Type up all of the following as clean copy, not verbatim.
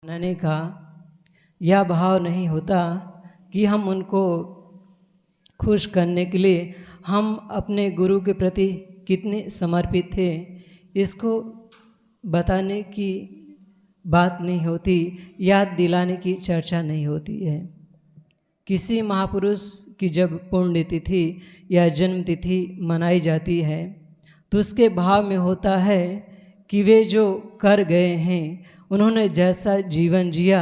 बनाने का यह भाव नहीं होता कि हम उनको खुश करने के लिए हम अपने गुरु के प्रति कितने समर्पित थे, इसको बताने की बात नहीं होती, याद दिलाने की चर्चा नहीं होती है। किसी महापुरुष की जब पुण्यतिथि या जन्मतिथि मनाई जाती है तो उसके भाव में होता है कि वे जो कर गए हैं, उन्होंने जैसा जीवन जिया,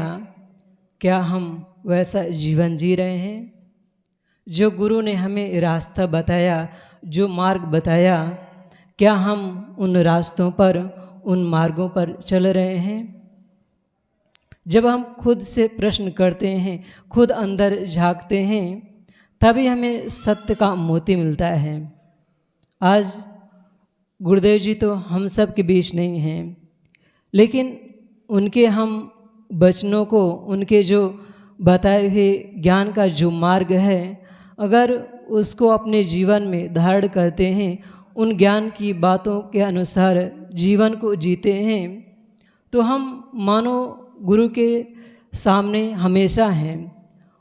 क्या हम वैसा जीवन जी रहे हैं? जो गुरु ने हमें रास्ता बताया, जो मार्ग बताया, क्या हम उन रास्तों पर, उन मार्गों पर चल रहे हैं? जब हम खुद से प्रश्न करते हैं, खुद अंदर झांकते हैं, तभी हमें सत्य का मोती मिलता है। आज गुरुदेव जी तो हम सब के बीच नहीं हैं, लेकिन उनके हम वचनों को, उनके जो बताए हुए ज्ञान का जो मार्ग है, अगर उसको अपने जीवन में धारण करते हैं, उन ज्ञान की बातों के अनुसार जीवन को जीते हैं, तो हम मानो गुरु के सामने हमेशा हैं।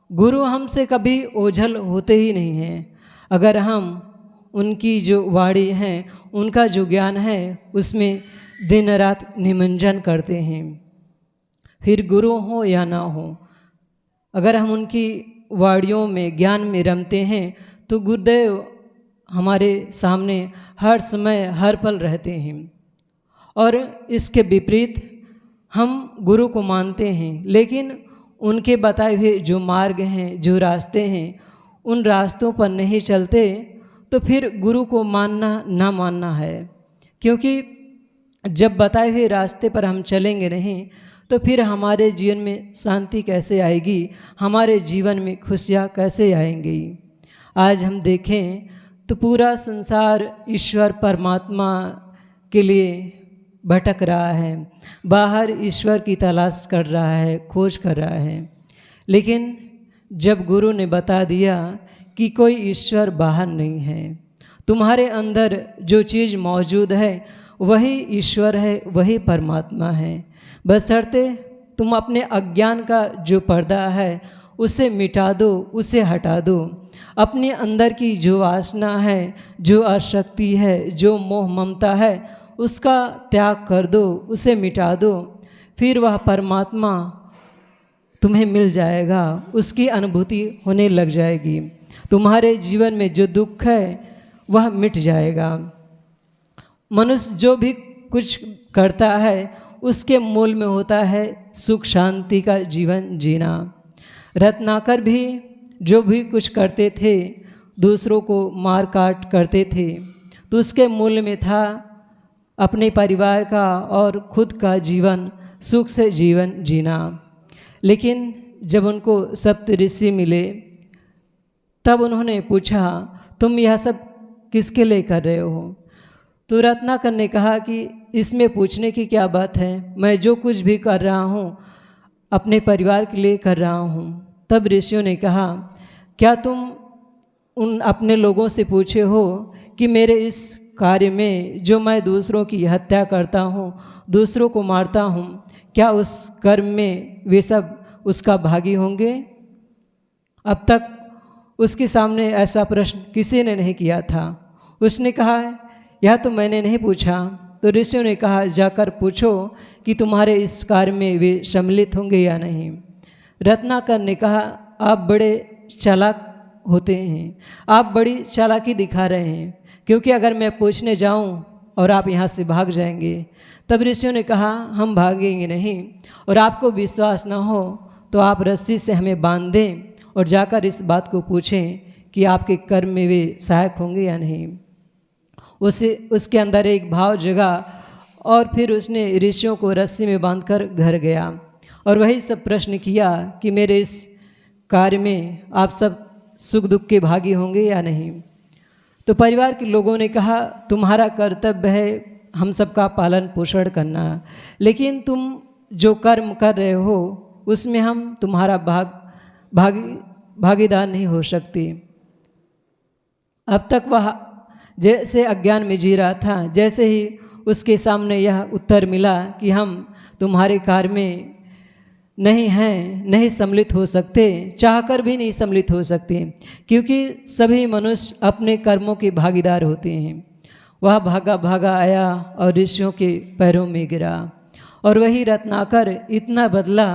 गुरु हमसे कभी ओझल होते ही नहीं हैं। अगर हम उनकी जो वाणी है, उनका जो ज्ञान है, उसमें दिन रात निमंजन करते हैं, फिर गुरु हो या ना हो, अगर हम उनकी वाणियों में, ज्ञान में रमते हैं, तो गुरुदेव हमारे सामने हर समय, हर पल रहते हैं। और इसके विपरीत हम गुरु को मानते हैं, लेकिन उनके बताए हुए जो मार्ग हैं, जो रास्ते हैं, उन रास्तों पर नहीं चलते, तो फिर गुरु को मानना ना मानना है। क्योंकि जब बताए हुए रास्ते पर हम चलेंगे नहीं, तो फिर हमारे जीवन में शांति कैसे आएगी, हमारे जीवन में खुशियाँ कैसे आएंगी? आज हम देखें तो पूरा संसार ईश्वर परमात्मा के लिए भटक रहा है, बाहर ईश्वर की तलाश कर रहा है, खोज कर रहा है। लेकिन जब गुरु ने बता दिया कि कोई ईश्वर बाहर नहीं है, तुम्हारे अंदर जो चीज़ मौजूद है वही ईश्वर है, वही परमात्मा है, बशर्ते तुम अपने अज्ञान का जो पर्दा है उसे मिटा दो, उसे हटा दो। अपने अंदर की जो वासना है, जो आसक्ति है, जो मोह ममता है, उसका त्याग कर दो, उसे मिटा दो, फिर वह परमात्मा तुम्हें मिल जाएगा, उसकी अनुभूति होने लग जाएगी। तुम्हारे जीवन में जो दुख है वह मिट जाएगा। मनुष्य जो भी कुछ करता है उसके मूल में होता है सुख शांति का जीवन जीना। रत्नाकर भी जो भी कुछ करते थे, दूसरों को मार काट करते थे, तो उसके मूल में था अपने परिवार का और खुद का जीवन, सुख से जीवन जीना। लेकिन जब उनको सप्तऋषि मिले, तब उन्होंने पूछा, तुम यह सब किसके लिए कर रहे हो? तो रत्नाकर ने कहा कि इसमें पूछने की क्या बात है, मैं जो कुछ भी कर रहा हूँ अपने परिवार के लिए कर रहा हूँ। तब ऋषियों ने कहा, क्या तुम उन अपने लोगों से पूछे हो कि मेरे इस कार्य में जो मैं दूसरों की हत्या करता हूँ, दूसरों को मारता हूँ, क्या उस कर्म में वे सब उसका भागी होंगे? अब तक उसके सामने ऐसा प्रश्न किसी ने नहीं किया था। उसने कहा, यह तो मैंने नहीं पूछा। तो ऋषियों ने कहा, जाकर पूछो कि तुम्हारे इस कार्य में वे सम्मिलित होंगे या नहीं। रत्नाकर ने कहा, आप बड़े चालाक होते हैं, आप बड़ी चालाकी दिखा रहे हैं, क्योंकि अगर मैं पूछने जाऊं और आप यहाँ से भाग जाएंगे। तब ऋषियों ने कहा, हम भागेंगे नहीं, और आपको विश्वास ना हो तो आप रस्सी से हमें बांध दें और जाकर इस बात को पूछें कि आपके कर्म में वे सहायक होंगे या नहीं। उसके अंदर एक भाव जगा और फिर उसने ऋषियों को रस्सी में बांधकर घर गया और वही सब प्रश्न किया कि मेरे इस कार्य में आप सब सुख दुख के भागी होंगे या नहीं। तो परिवार के लोगों ने कहा, तुम्हारा कर्तव्य है हम सबका पालन पोषण करना, लेकिन तुम जो कर्म कर रहे हो उसमें हम तुम्हारा भागीदार नहीं हो सकती। अब तक वह जैसे अज्ञान में जी रहा था, जैसे ही उसके सामने यह उत्तर मिला कि हम तुम्हारे कार्य में नहीं हैं, नहीं सम्मिलित हो सकते, चाहकर भी नहीं सम्मिलित हो सकते, क्योंकि सभी मनुष्य अपने कर्मों के भागीदार होते हैं। वह भागा भागा आया और ऋषियों के पैरों में गिरा, और वही रत्नाकर इतना बदला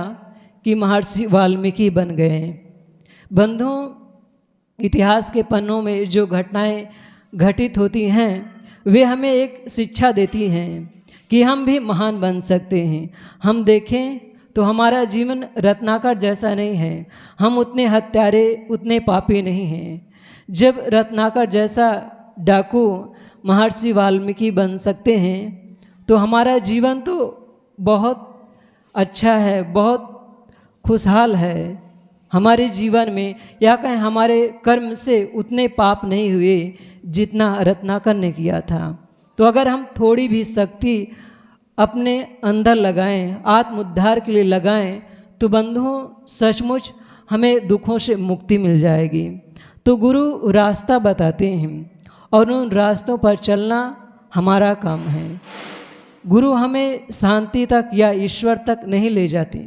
कि महर्षि वाल्मीकि बन गए। बंधुओं, इतिहास के पन्नों में जो घटनाएं घटित होती हैं वे हमें एक शिक्षा देती हैं कि हम भी महान बन सकते हैं। हम देखें तो हमारा जीवन रत्नाकर जैसा नहीं है, हम उतने हत्यारे, उतने पापी नहीं हैं। जब रत्नाकर जैसा डाकू महर्षि वाल्मीकि बन सकते हैं तो हमारा जीवन तो बहुत अच्छा है, बहुत खुशहाल है। हमारे जीवन में या कहें हमारे कर्म से उतने पाप नहीं हुए जितना रत्नाकर ने किया था। तो अगर हम थोड़ी भी शक्ति अपने अंदर लगाएं, आत्मोद्धार के लिए लगाएं, तो बंधुओं सचमुच हमें दुखों से मुक्ति मिल जाएगी। तो गुरु रास्ता बताते हैं और उन रास्तों पर चलना हमारा काम है। गुरु हमें शांति तक या ईश्वर तक नहीं ले जाते,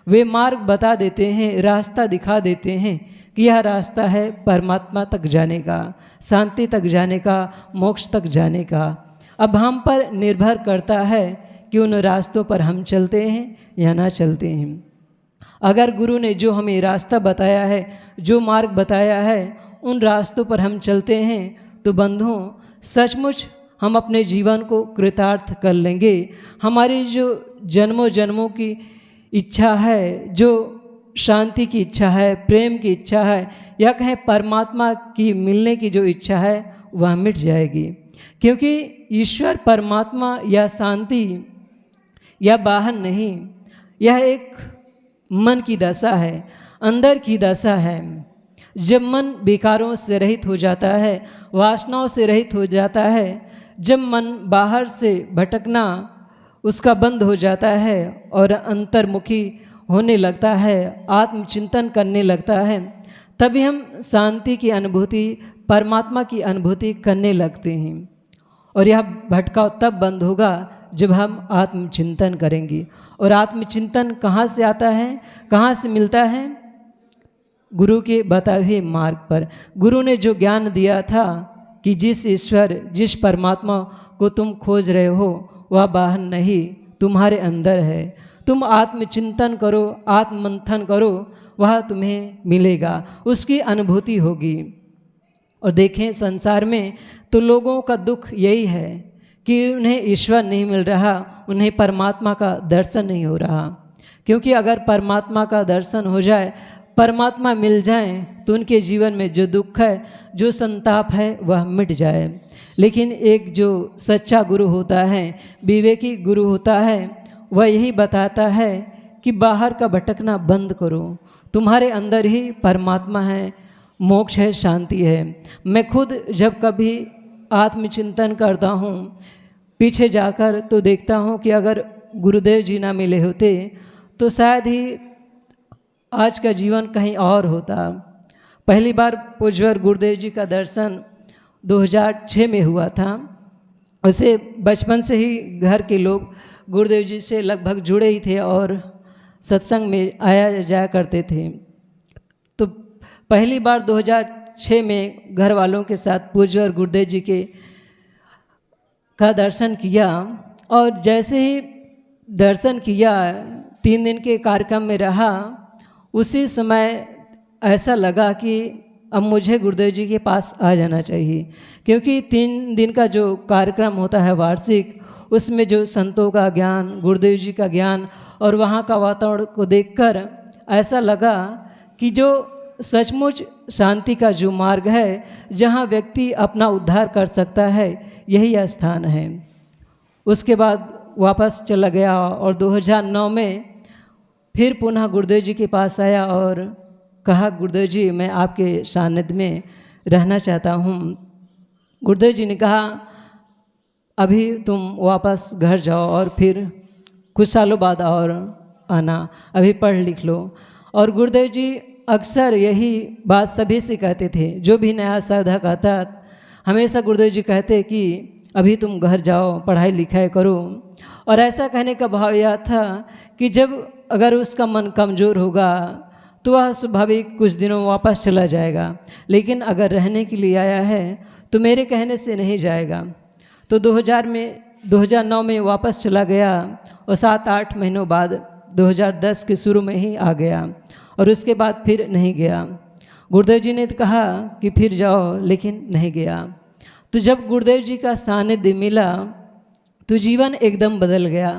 वे मार्ग बता देते हैं, रास्ता दिखा देते हैं कि यह रास्ता है परमात्मा तक जाने का, शांति तक जाने का, मोक्ष तक जाने का। अब हम पर निर्भर करता है कि उन रास्तों पर हम चलते हैं या ना चलते हैं। अगर गुरु ने जो हमें रास्ता बताया है, जो मार्ग बताया है, उन रास्तों पर हम चलते हैं तो बंधुओं सचमुच हम अपने जीवन को कृतार्थ कर लेंगे। हमारी जो जन्मों जन्मों की इच्छा है, जो शांति की इच्छा है, प्रेम की इच्छा है, या कहें परमात्मा की मिलने की जो इच्छा है, वह मिट जाएगी। क्योंकि ईश्वर परमात्मा या शांति या बाहर नहीं, यह एक मन की दशा है, अंदर की दशा है। जब मन विकारों से रहित हो जाता है, वासनाओं से रहित हो जाता है, जब मन बाहर से भटकना उसका बंद हो जाता है और अंतर्मुखी होने लगता है, आत्मचिंतन करने लगता है, तभी हम शांति की अनुभूति, परमात्मा की अनुभूति करने लगते हैं। और यह भटकाव तब बंद होगा जब हम आत्मचिंतन करेंगे। और आत्मचिंतन कहाँ से आता है, कहाँ से मिलता है? गुरु के बताए हुए मार्ग पर। गुरु ने जो ज्ञान दिया था कि जिस ईश्वर, जिस परमात्मा को तुम खोज रहे हो वह बाहर नहीं, तुम्हारे अंदर है। तुम आत्मचिंतन करो, आत्ममंथन करो, वह तुम्हें मिलेगा, उसकी अनुभूति होगी। और देखें संसार में तो लोगों का दुख यही है कि उन्हें ईश्वर नहीं मिल रहा, उन्हें परमात्मा का दर्शन नहीं हो रहा। क्योंकि अगर परमात्मा का दर्शन हो जाए, परमात्मा मिल जाए, तो उनके जीवन में जो दुख है, जो संताप है, वह मिट जाए। लेकिन एक जो सच्चा गुरु होता है, विवेकी गुरु होता है, वह यही बताता है कि बाहर का भटकना बंद करो, तुम्हारे अंदर ही परमात्मा है, मोक्ष है, शांति है। मैं खुद जब कभी आत्मचिंतन करता हूँ, पीछे जाकर तो देखता हूँ कि अगर गुरुदेव जी ना मिले होते तो शायद ही आज का जीवन कहीं और होता। पहली बार पूज्यवर गुरुदेव जी का दर्शन 2006 में हुआ था। उसे बचपन से ही घर के लोग गुरुदेव जी से लगभग जुड़े ही थे और सत्संग में आया जाया करते थे। तो पहली बार 2006 में घर वालों के साथ पूज्यवर गुरुदेव जी का दर्शन किया। और जैसे ही दर्शन किया, 3 दिन के कार्यक्रम में रहा, उसी समय ऐसा लगा कि अब मुझे गुरुदेव जी के पास आ जाना चाहिए। क्योंकि 3 दिन का जो कार्यक्रम होता है वार्षिक, उसमें जो संतों का ज्ञान, गुरुदेव जी का ज्ञान और वहाँ का वातावरण को देखकर ऐसा लगा कि जो सचमुच शांति का जो मार्ग है, जहाँ व्यक्ति अपना उद्धार कर सकता है, यही स्थान है। उसके बाद वापस चला गया और 2009 में फिर पुनः गुरुदेव जी के पास आया और कहा, गुरुदेव जी मैं आपके सानिध्य में रहना चाहता हूँ। गुरुदेव जी ने कहा, अभी तुम वापस घर जाओ और फिर कुछ सालों बाद और आना, अभी पढ़ लिख लो। और गुरुदेव जी अक्सर यही बात सभी से कहते थे, जो भी नया साधक आता हमेशा गुरुदेव जी कहते कि अभी तुम घर जाओ, पढ़ाई लिखाई करो। और ऐसा कहने का भाव यह था कि जब अगर उसका मन कमज़ोर होगा तो वह स्वाभाविक कुछ दिनों वापस चला जाएगा, लेकिन अगर रहने के लिए आया है तो मेरे कहने से नहीं जाएगा। तो 2009 में वापस चला गया और 7-8 महीनों बाद 2010 के शुरू में ही आ गया और उसके बाद फिर नहीं गया। गुरुदेव जी ने कहा कि फिर जाओ, लेकिन नहीं गया। तो जब गुरुदेव जी का सानिध्य मिला तो जीवन एकदम बदल गया।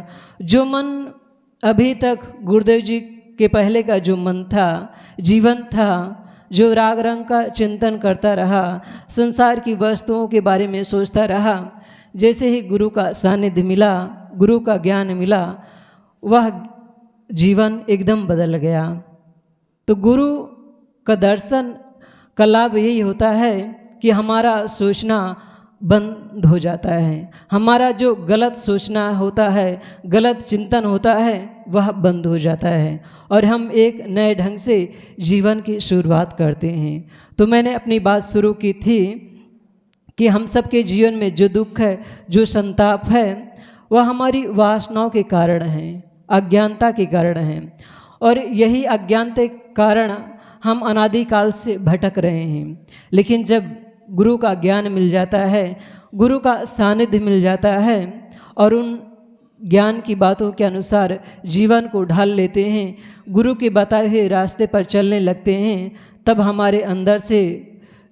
जो मन अभी तक गुरुदेव जी के पहले का जो मन था, जीवन था, जो राग रंग का चिंतन करता रहा, संसार की वस्तुओं के बारे में सोचता रहा, जैसे ही गुरु का सानिध्य मिला, गुरु का ज्ञान मिला, वह जीवन एकदम बदल गया। तो गुरु का दर्शन का लाभ यही होता है कि हमारा सोचना बंद हो जाता है, हमारा जो गलत सोचना होता है, गलत चिंतन होता है, वह बंद हो जाता है और हम एक नए ढंग से जीवन की शुरुआत करते हैं। तो मैंने अपनी बात शुरू की थी कि हम सबके जीवन में जो दुख है, जो संताप है, वह हमारी वासनाओं के कारण हैं, अज्ञानता के कारण हैं और यही अज्ञानता के कारण हम अनादिकाल से भटक रहे हैं। लेकिन जब गुरु का ज्ञान मिल जाता है, गुरु का सानिध्य मिल जाता है और उन ज्ञान की बातों के अनुसार जीवन को ढाल लेते हैं, गुरु के बताए हुए रास्ते पर चलने लगते हैं, तब हमारे अंदर से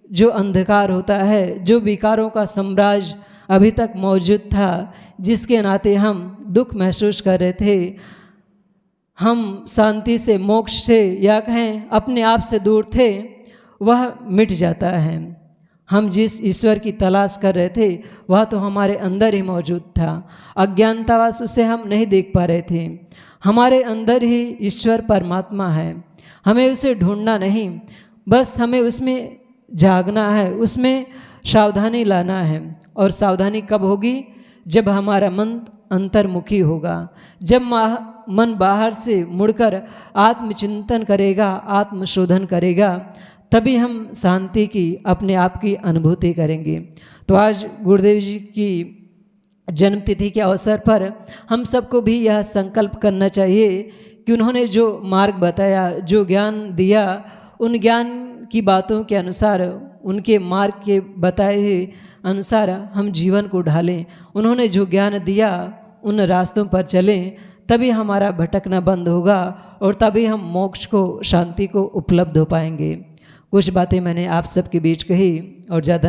जो अंधकार होता है, जो विकारों का साम्राज्य अभी तक मौजूद था, जिसके नाते हम दुख महसूस कर रहे थे, हम शांति से, मोक्ष से या कहें अपने आप से दूर थे, वह मिट जाता है। हम जिस ईश्वर की तलाश कर रहे थे वह तो हमारे अंदर ही मौजूद था। अज्ञानतावश उसे हम नहीं देख पा रहे थे। हमारे अंदर ही ईश्वर परमात्मा है, हमें उसे ढूंढना नहीं, बस हमें उसमें जागना है, उसमें सावधानी लाना है। और सावधानी कब होगी? जब हमारा मन अंतर्मुखी होगा, जब मन बाहर से मुड़कर आत्मचिंतन करेगा, आत्मशोधन करेगा, तभी हम शांति की, अपने आप की अनुभूति करेंगे। तो आज गुरुदेव जी की जन्मतिथि के अवसर पर हम सबको भी यह संकल्प करना चाहिए कि उन्होंने जो मार्ग बताया, जो ज्ञान दिया, उन ज्ञान की बातों के अनुसार, उनके मार्ग के बताए हुए अनुसार हम जीवन को ढालें। उन्होंने जो ज्ञान दिया उन रास्तों पर चलें, तभी हमारा भटकना बंद होगा और तभी हम मोक्ष को, शांति को उपलब्ध हो पाएंगे। कुछ बातें मैंने आप सबके बीच कही और ज़्यादा